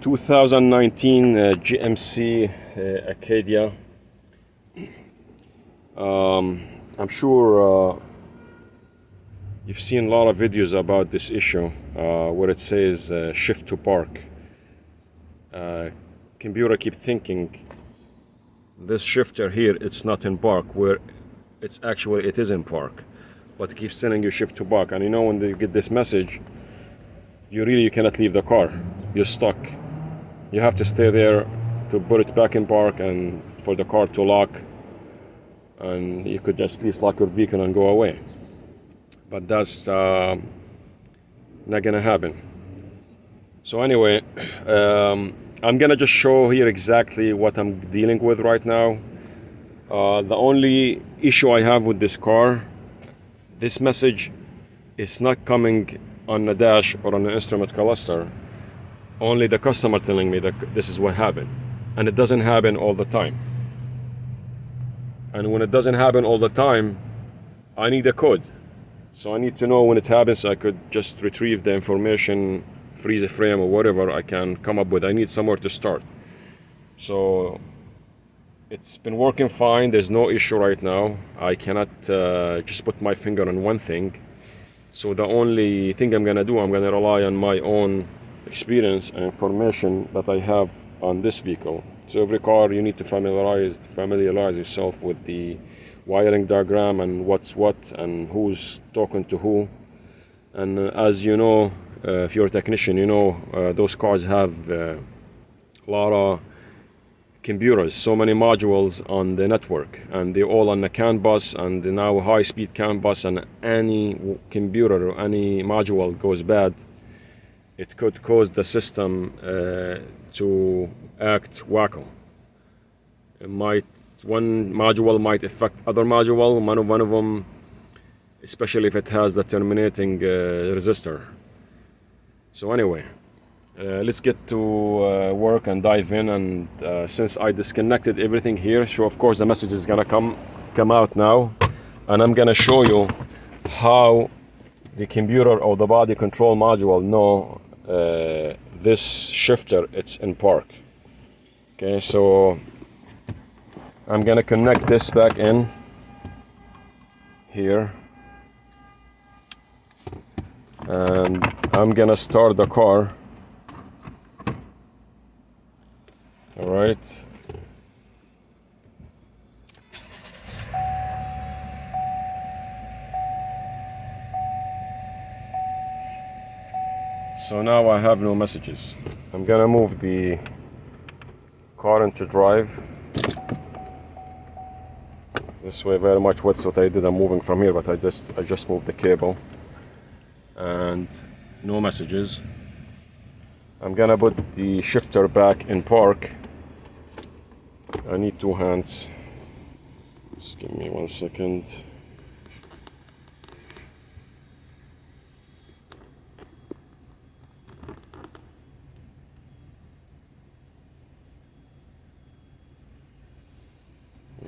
2019 GMC Acadia. I'm sure you've seen a lot of videos about this issue where it says shift to park. Computer keep thinking this shifter here, it's not in park, where it's actually, it is in park, but it keeps sending you shift to park. And you know, when you get this message, you cannot leave the car. You're stuck. You have to stay there to put it back in park and for the car to lock, and you could just at least lock your vehicle and go away. But that's not gonna happen. So anyway, I'm gonna just show here exactly what I'm dealing with right now. The only issue I have with this car, this message is not coming on the dash or on the instrument cluster. Only the customer telling me that this is what happened, and it doesn't happen all the time. And when it doesn't happen all the time, I need a code. So I need to know when it happens, so I could just retrieve the information, freeze a frame or whatever I can come up with. I need somewhere to start. So it's been working fine. There's no issue right now. I cannot just put my finger on one thing. So the only thing I'm gonna do, I'm gonna rely on my own experience and information that I have on this vehicle. So every car, you need to familiarize yourself with the wiring diagram and what's what and who's talking to who. And as you know, if you're a technician, you know those cars have a lot of computers, so many modules on the network, and they're all on the CAN bus, and now high-speed CAN bus, and any computer or any module goes bad, it could cause the system to act wacko. One module might affect other module, one of them, especially if it has the terminating resistor. So anyway, let's get to work and dive in. And since I disconnected everything here, so of course the message is gonna come out now, and I'm gonna show you how the computer or the body control module know this shifter it's in park. Okay, so I'm gonna connect this back in here, and I'm gonna start the car. All right. So now I have no messages. I'm gonna move the car into drive. This way very much what's what I did. I'm moving from here, but I just moved the cable, and no messages. I'm gonna put the shifter back in park. I need two hands. Just give me 1 second.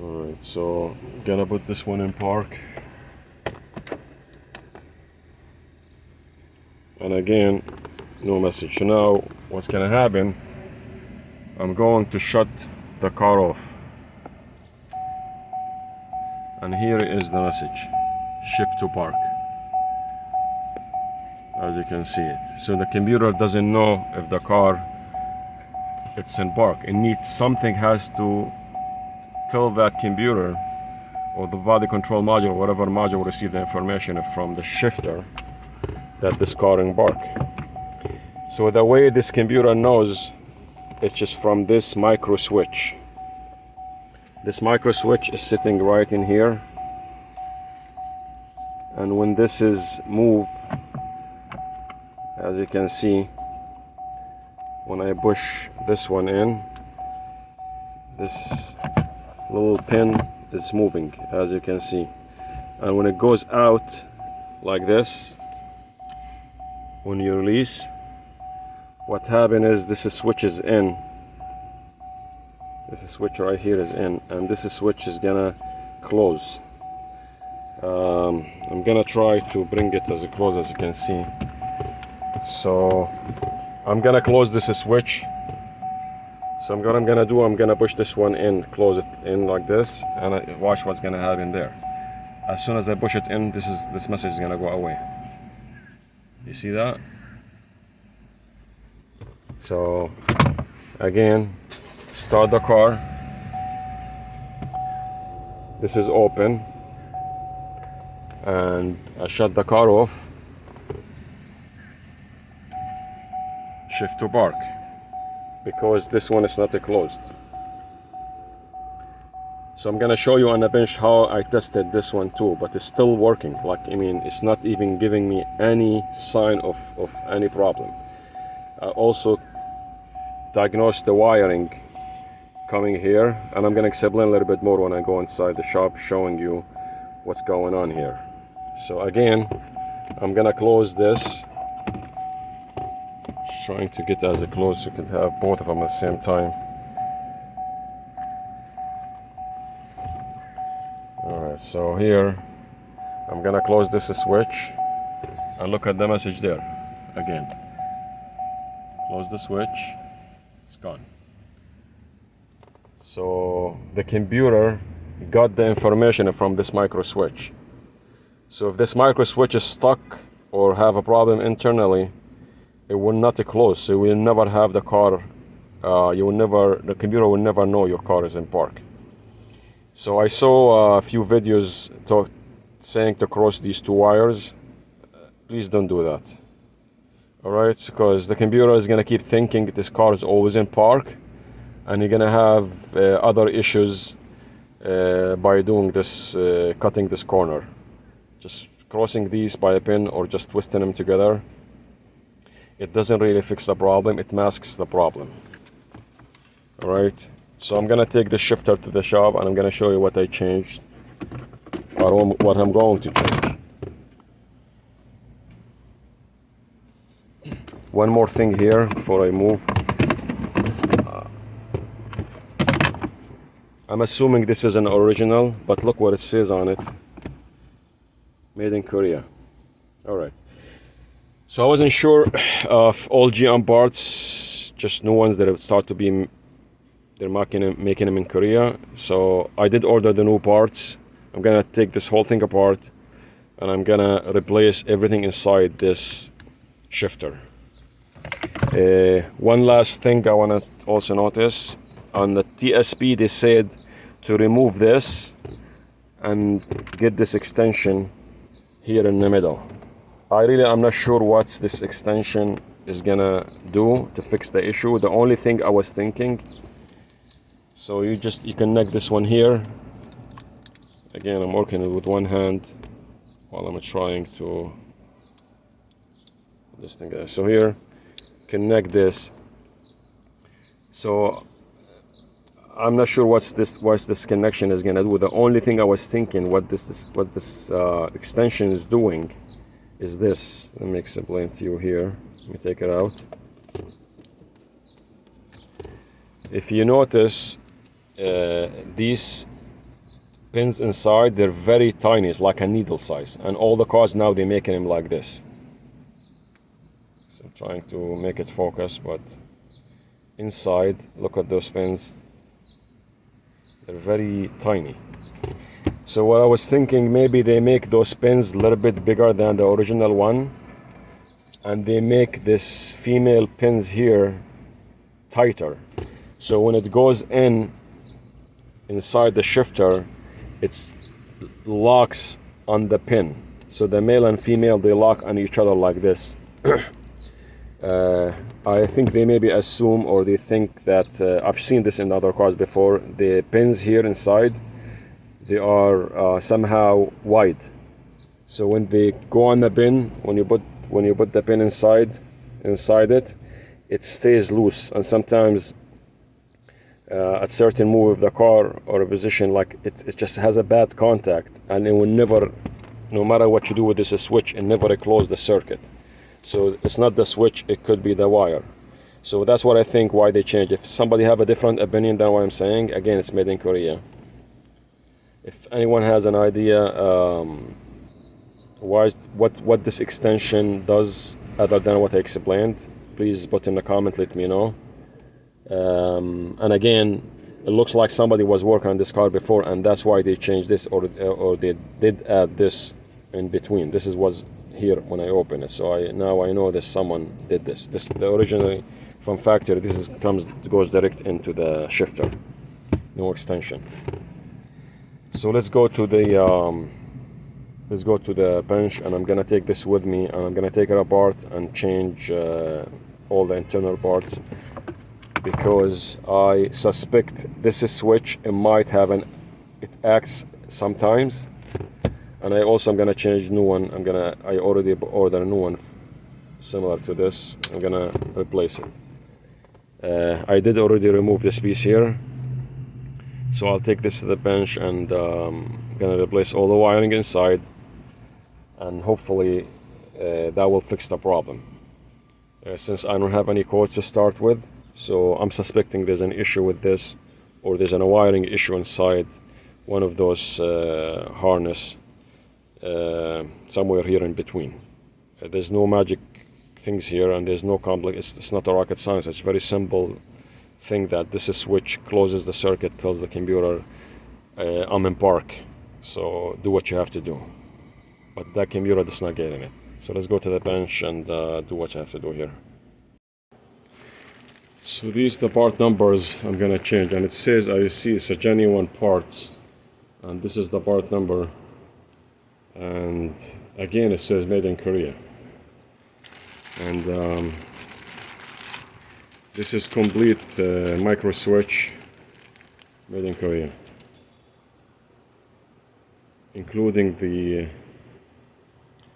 Alright, so gonna put this one in park. And again, no message. So now what's gonna happen, I'm going to shut the car off. And here is the message, shift to park, as you can see it. So the computer doesn't know if the car it's in park. It needs, something has to tell that computer or the body control module, whatever module receive the information from the shifter, that this car in park. So the way this computer knows, it's just from this micro switch. This micro switch is sitting right in here, and when this is moved, as you can see, when I push this one in, this little pin is moving, as you can see. And when it goes out like this, when you release, what happens is this switch is in. This switch right here is in, and this switch is gonna close. I'm gonna try to bring it as close as you can see. So I'm gonna close this switch. So what I'm gonna do, I'm gonna push this one in, close it in like this, and watch what's gonna happen there. As soon as I push it in, this message is gonna go away. You see that? So again, start the car. This is open, and I shut the car off. Shift to park, because this one is not closed. So I'm gonna show you on the bench how I tested this one too, but it's still working. Like, I mean, it's not even giving me any sign of any problem. I also diagnosed the wiring coming here, and I'm gonna explain a little bit more when I go inside the shop, showing you what's going on here. So again, I'm gonna close this. Just trying to get as close so you can have both of them at the same time. Alright, so here I'm gonna close this switch and look at the message there again. Close the switch, it's gone. So the computer got the information from this micro switch. So if this micro switch is stuck or have a problem internally, it will not close. So you will never have the car. The computer will never know your car is in park. So I saw a few videos saying to cross these two wires. Please don't do that. Alright, because the computer is gonna keep thinking this car is always in park, and you're gonna have other issues by doing this, cutting this corner. Just crossing these by a pin or just twisting them together, it doesn't really fix the problem, it masks the problem. Alright, so I'm gonna take the shifter to the shop and I'm gonna show you what I changed, or what I'm going to change. One more thing here before I move. I'm assuming this is an original, but look what it says on it. Made in Korea. Alright. So I wasn't sure of all GM parts, just new ones that have started to be, they're making them in Korea. So I did order the new parts. I'm gonna take this whole thing apart and I'm gonna replace everything inside this shifter. One last thing I wanna also notice, on the TSP they said to remove this and get this extension here in the middle. I'm not sure what this extension is gonna do to fix the issue. The only thing I was thinking, so you connect this one here. Again, I'm working with one hand while I'm trying to this thing. So here, connect this. So I'm not sure what this connection is gonna do. The only thing I was thinking what this extension is doing is this. Let me explain to you here. Let me take it out. If you notice, these pins inside, they're very tiny. It's like a needle size, and all the cars now they're making them like this. So I'm trying to make it focus, but inside, look at those pins. They're very tiny. So what I was thinking, maybe they make those pins a little bit bigger than the original one, and they make this female pins here tighter. So when it goes inside the shifter, it locks on the pin. So the male and female, they lock on each other like this. I think they maybe assume, or they think that, I've seen this in other cars before, the pins here inside, they are somehow wide. So when they go on the pin, when you put the pin inside it, it stays loose, and sometimes at certain move of the car or a position, like it just has a bad contact, and it will never, no matter what you do with this switch, it never close the circuit. So it's not the switch, it could be the wire. So that's what I think why they changed. If somebody have a different opinion than what I'm saying, again, it's made in Korea. If anyone has an idea what this extension does other than what I explained, please put in the comment, let me know. And again, it looks like somebody was working on this car before, and that's why they changed this, or they did add this in between. This was here when I open it, so now I know that someone did this. The originally from factory. This goes direct into the shifter, no extension. So let's go to the bench, and I'm gonna take this with me, and I'm gonna take it apart and change all the internal parts, because I suspect this switch, it might have it acts sometimes. And I also am gonna change new one. I already ordered a new one similar to this. I'm gonna replace it. I did already remove this piece here, so I'll take this to the bench, and gonna replace all the wiring inside, and hopefully that will fix the problem. Since I don't have any codes to start with, so I'm suspecting there's an issue with this, or there's a wiring issue inside one of those harness somewhere here in between. There's no magic things here, and there's no complex. It's not a rocket science. It's very simple thing that this switch closes the circuit, tells the computer I'm in park, so do what you have to do. But that computer is not getting it. So let's go to the bench and do what you have to do here. So these the part numbers I'm gonna change, and it says, I see it's a genuine part, and this is the part number, and again it says made in Korea, and this is complete micro switch made in Korea, including the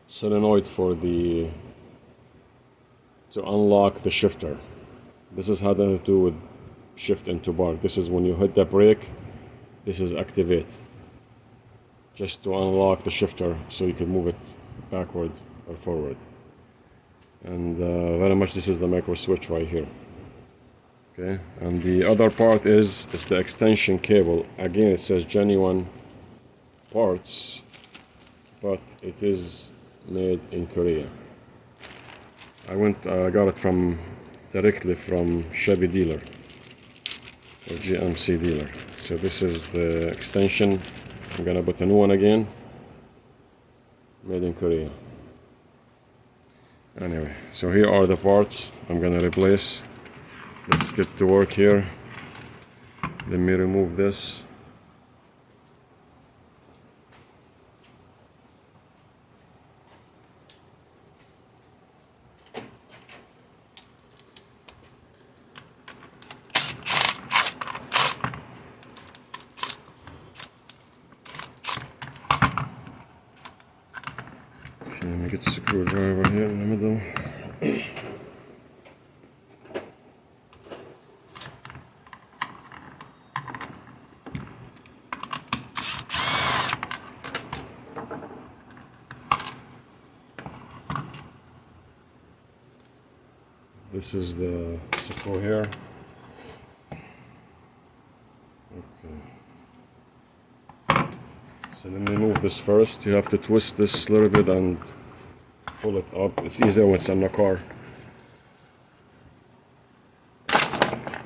solenoid to unlock the shifter. This is how to do it, shift into park. This is when you hit the brake, this is activate, just to unlock the shifter so you can move it backward or forward. And very much this is the micro switch right here. Okay, and the other part is the extension cable. Again, it says genuine parts, but it is made in Korea. I got it directly from Chevy dealer or GMC dealer. So this is the extension. I'm gonna put a new one again, made in Korea. Anyway, so here are the parts I'm gonna replace. Let's get to work here. Let me remove this. Okay, let me get the screwdriver here in the middle. This is the screw here. Okay. So let me move this first. You have to twist this a little bit and pull it up. It's easier when it's on the car.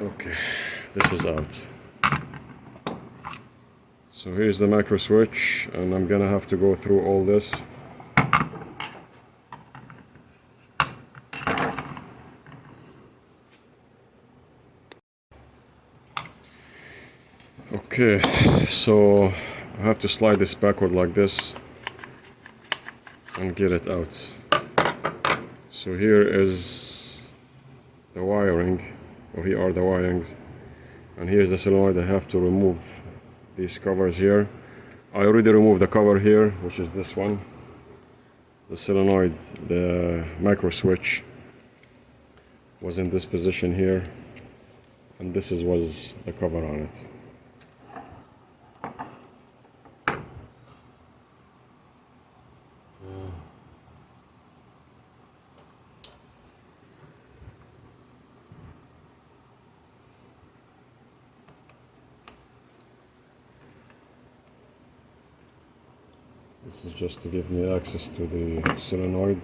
Okay, this is out. So here's the micro switch, and I'm gonna have to go through all this. Okay, so I have to slide this backward like this and get it out. So here is the wiring, or here are the wirings, and here's the solenoid. I have to remove these covers here. I already removed the cover here, which is this one. The solenoid, the micro switch was in this position here, and this was the cover on it. This is just to give me access to the solenoid.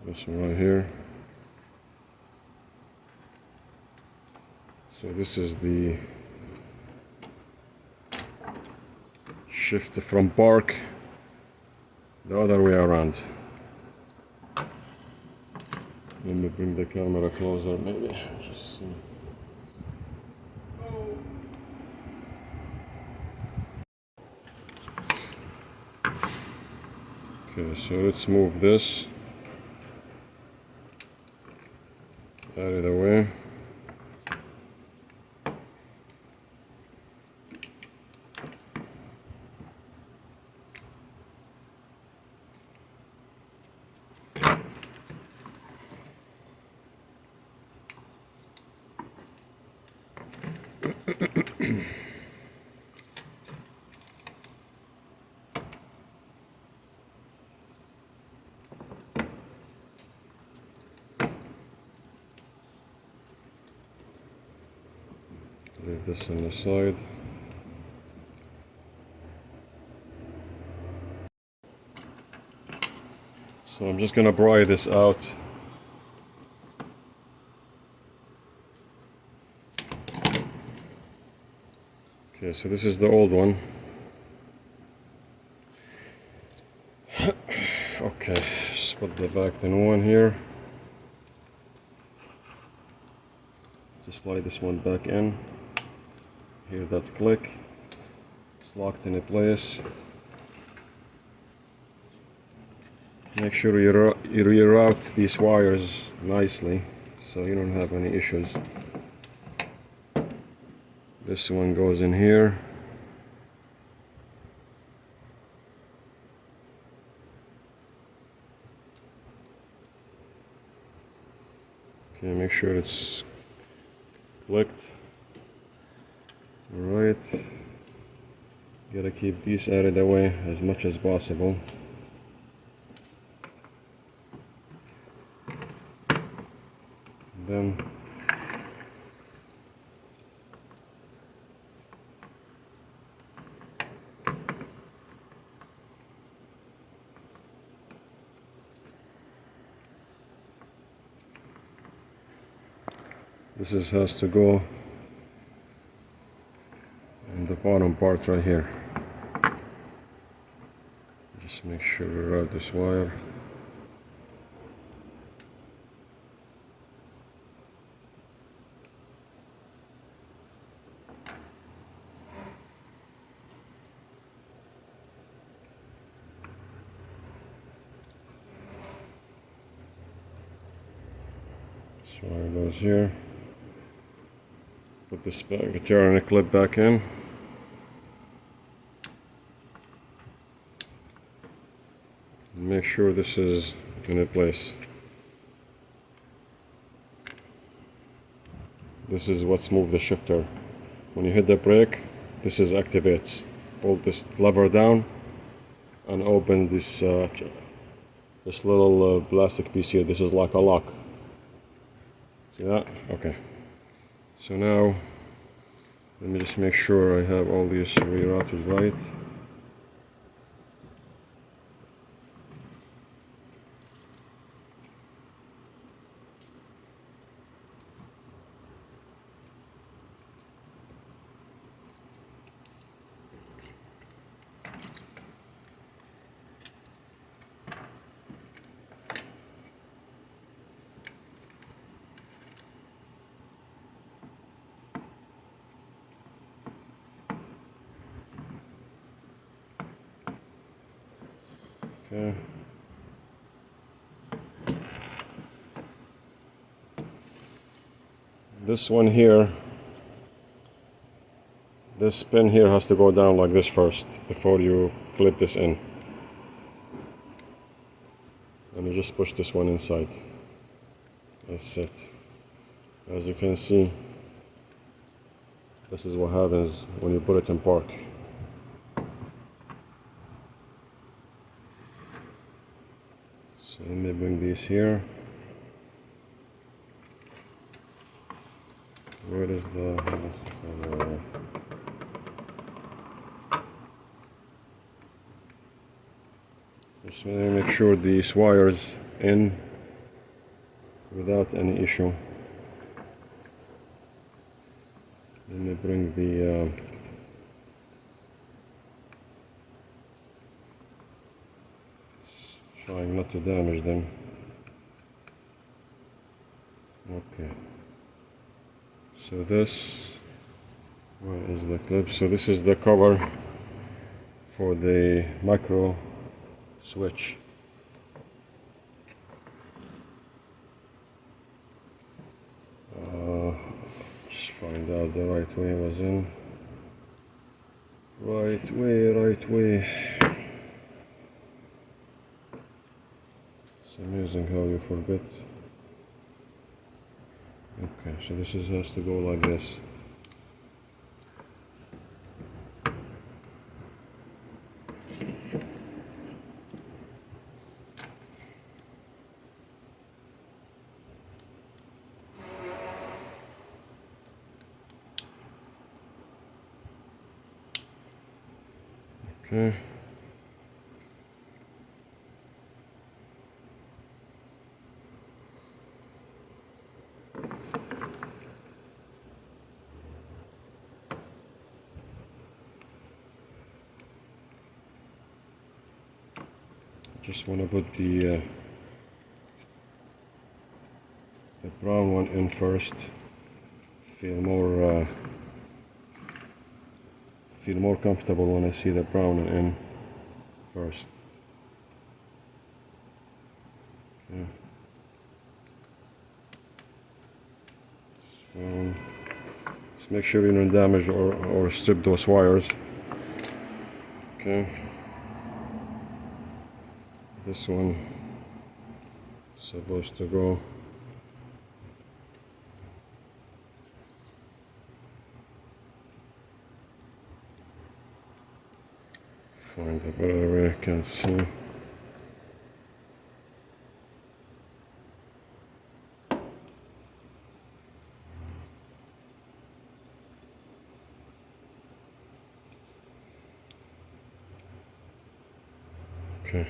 This one right here. So this is the shift from park the other way around. Let me bring the camera closer, maybe. Just see. Okay, so let's move this out of the way. Leave this on the side. So I'm just gonna pry this out. Okay, so this is the old one. Okay, just put the new one here. Just slide this one back in. Hear that click. It's locked in place. Make sure you reroute these wires nicely so you don't have any issues. This one goes in here. Okay, make sure it's clicked. Alright. Gotta keep these out of the way as much as possible. Then this has to go in the bottom part right here. Just make sure we route this wire. This wire goes here. Put this guitar and a clip back in. Make sure this is in place. This is what's moved the shifter. When you hit the brake, this is activates. Pull this lever down and open this little plastic piece here. This is like a lock. See that? Okay. So now, let me just make sure I have all these rerouters right. Okay. This one here, this pin here has to go down like this first before you clip this in. And you just push this one inside. That's it. As you can see, this is what happens when you put it in park. So let me bring these here. Where is the just make sure these wires in without any issue. Let me bring the trying not to damage them. Okay, so this, where is the clip? So this is the cover for the micro switch. Just find out the right way was in. Right way. It's amazing how you forget. Okay, so this has to go like this. Okay. Just want to put the brown one in first. Feel more comfortable when I see the brown in first. Okay. So just make sure you don't damage or strip those wires. Okay. This one is supposed to go. Find a better way, I can't see. Okay.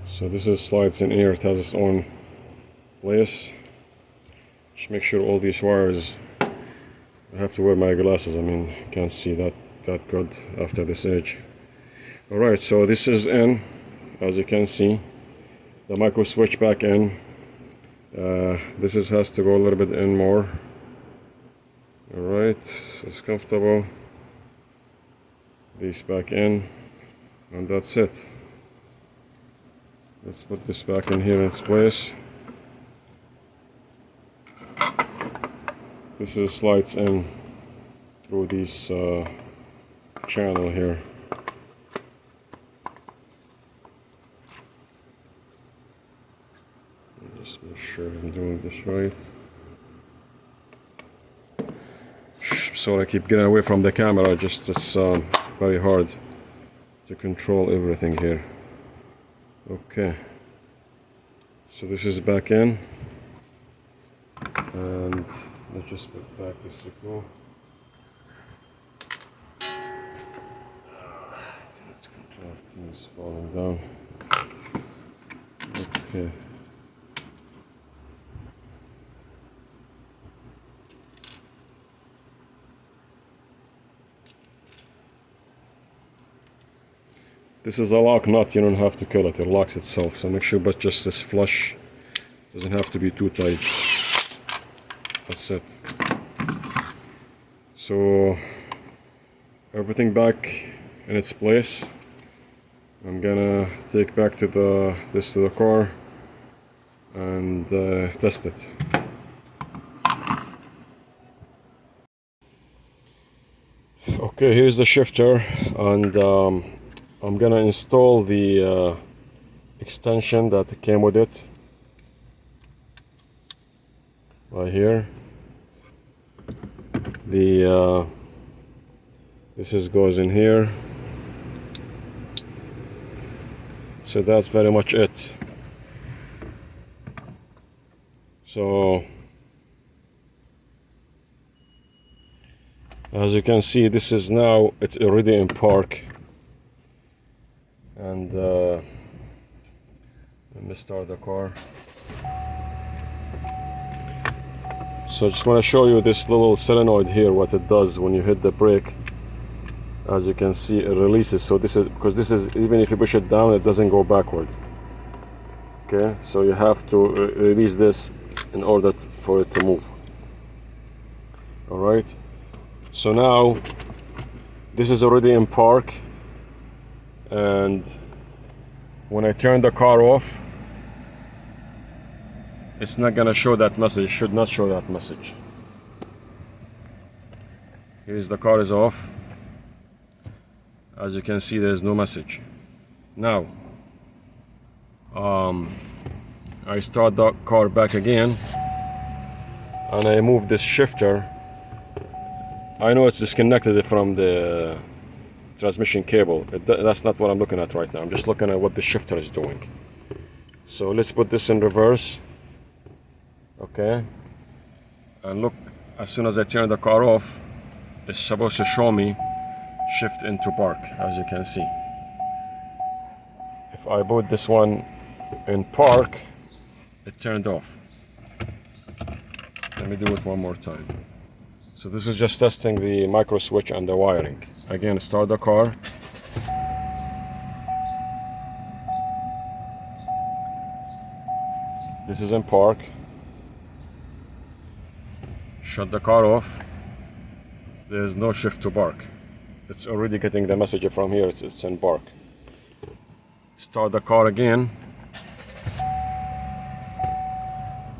So this is slides in here, it has its own place. Just make sure all these wires, I have to wear my glasses, I mean, can't see that good after this age. Alright, so this is in, as you can see, the micro switch back in. This has to go a little bit in more. Alright, so it's comfortable. These back in, and that's it. Let's put this back in here in its place. This is slides in through this channel here. Just make sure I'm doing this right. So I keep getting away from the camera, just it's very hard to control everything here. Okay, so this is back in, and let's just put back this to go. Let's control things falling down. Okay. This is a lock nut, you don't have to kill it, it locks itself, so make sure but just this flush, doesn't have to be too tight. That's it. So everything back in its place. I'm gonna take back to the car and test it. Okay, here's the shifter, and I'm gonna install the extension that came with it right here. This goes in here, so that's very much it. So as you can see, this is now, it's already in park. And let me start the car. So I just want to show you this little solenoid here, what it does when you hit the brake. As you can see, it releases. So this is because this is, even if you push it down, it doesn't go backward. Okay, so you have to release this in order for it to move. All right, so now this is already in park, and when I turn the car off, it's not gonna show that message. It should not show that message. Here's the car is off. As you can see, there's no message. Now, I start the car back again, and I move this shifter. I know it's disconnected from the transmission cable. That's not what I'm looking at right now. I'm just looking at what the shifter is doing. So let's put this in reverse. Okay. And look, as soon as I turn the car off, it's supposed to show me shift into park, as you can see. If I put this one in park, it turned off. Let me do it one more time. So this is just testing the micro switch and the wiring. Again, start the car. This is in park. Shut the car off. There's no shift to park. It's already getting the message from here. It's in park. Start the car again.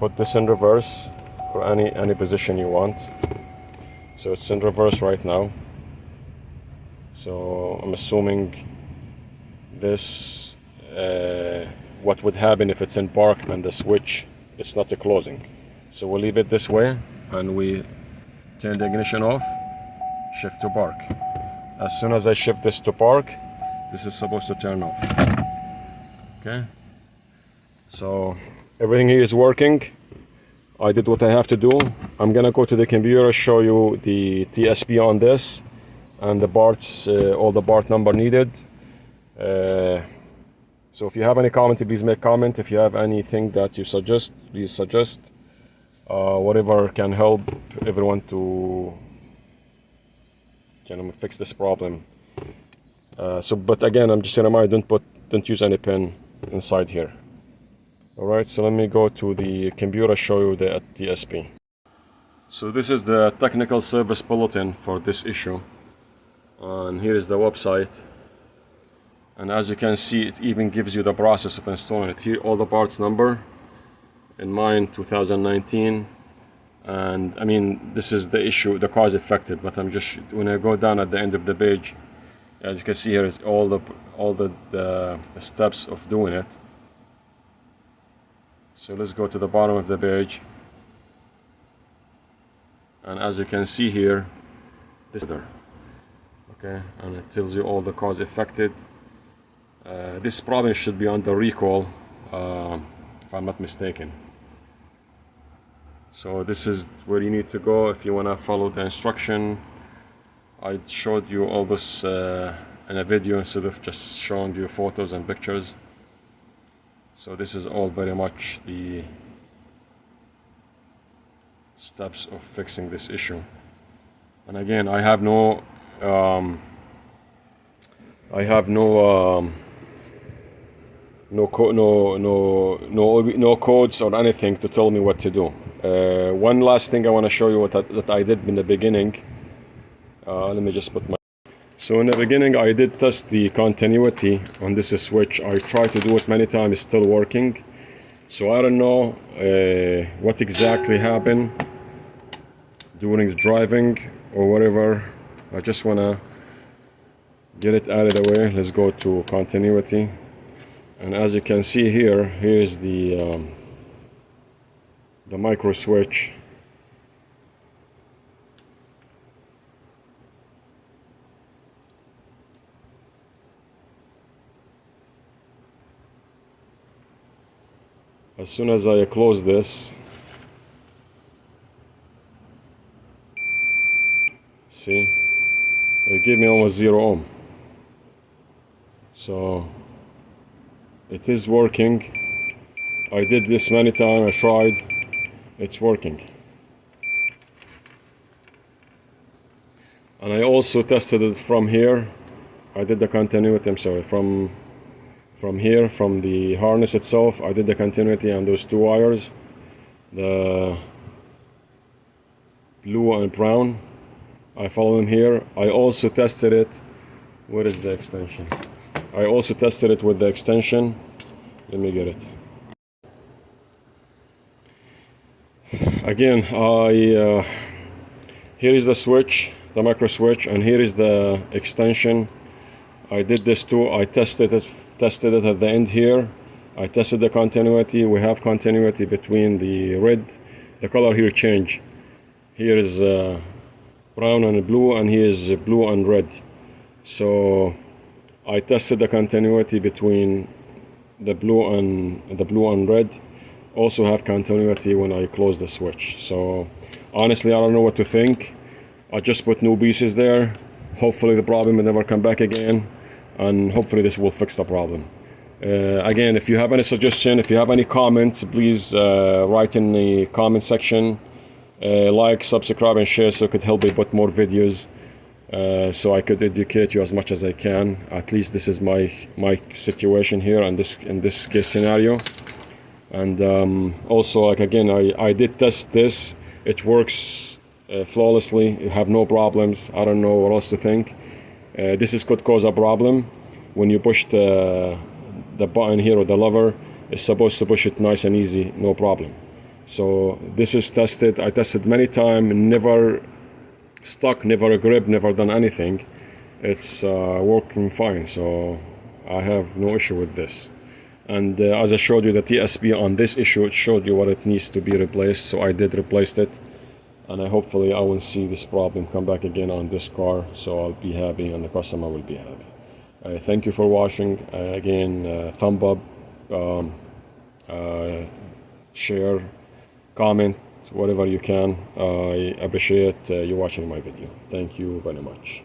Put this in reverse for any position you want. So it's in reverse right now. So I'm assuming this, what would happen if it's in park and the switch, it's not closing. So we'll leave it this way, and we turn the ignition off, shift to park. As soon as I shift this to park, this is supposed to turn off. Okay? So everything here is working. I did what I have to do. I'm gonna go to the computer, show you the TSP on this and the parts, all the part number needed. So if you have any comment, please make comment. If you have anything that you suggest, please suggest. Whatever can help everyone to fix this problem. But again, I'm just gonna remind, don't use any pen inside here. All right, so let me go to the computer, show you the TSP. So this is the technical service bulletin for this issue, and here is the website. And as you can see, it even gives you the process of installing it. Here, all the parts number. In mine, 2019. And I mean, this is the issue. The car is affected, but I'm just, when I go down at the end of the page, as you can see here is all the steps of doing it. So let's go to the bottom of the page, and as you can see here, this is there. Okay, and it tells you all the cars affected. This problem should be under recall, if I'm not mistaken. So this is where you need to go if you want to follow the instruction. I showed you all this in a video instead of just showing you photos and pictures. So this is all very much the steps of fixing this issue. And again, I have no codes or anything to tell me what to do. One last thing I want to show you that I did in the beginning. Let me just put my. So in the beginning, I did test the continuity on this switch. I tried to do it many times, it's still working. So I don't know what exactly happened during driving or whatever. I just want to get it out of the way. Let's go to continuity. And as you can see here, here's the micro switch. As soon as I close this, see, it gave me almost 0 ohm. So it is working. I did this many times, I tried, it's working. And I also tested it from here. I did the continuity, I'm sorry, from here, from the harness itself. I did the continuity on those two wires, the blue and brown. I follow them here. I also tested it. Where is the extension? I also tested it with the extension. Let me get it. Again, here is the switch, the micro switch, and here is the extension. I did this too. I tested it at the end here. I tested the continuity. We have continuity between the red. The color here change. Here is brown and blue, and here is blue and red. So I tested the continuity between the blue and red. Also have continuity when I close the switch. So honestly, I don't know what to think. I just put new pieces there. Hopefully the problem will never come back again, and hopefully this will fix the problem. Again, if you have any suggestion, if you have any comments, please write in the comment section. Like, subscribe, and share so it could help me put more videos, so I could educate you as much as I can. At least this is my situation here in this case scenario. And also, like, again, I did test this. It works flawlessly. You have no problems. I don't know what else to think. This could cause a problem when you push the button here, or the lever. It's supposed to push it nice and easy, no problem. So this is tested. I tested many times, never stuck, never grip, never done anything. It's working fine, so I have no issue with this. And as I showed you the TSP on this issue, it showed you what it needs to be replaced, so I did replace it. And hopefully I won't see this problem come back again on this car, so I'll be happy and the customer will be happy. Thank you for watching. Again, thumb up, share, comment, whatever you can. I appreciate you watching my video. Thank you very much.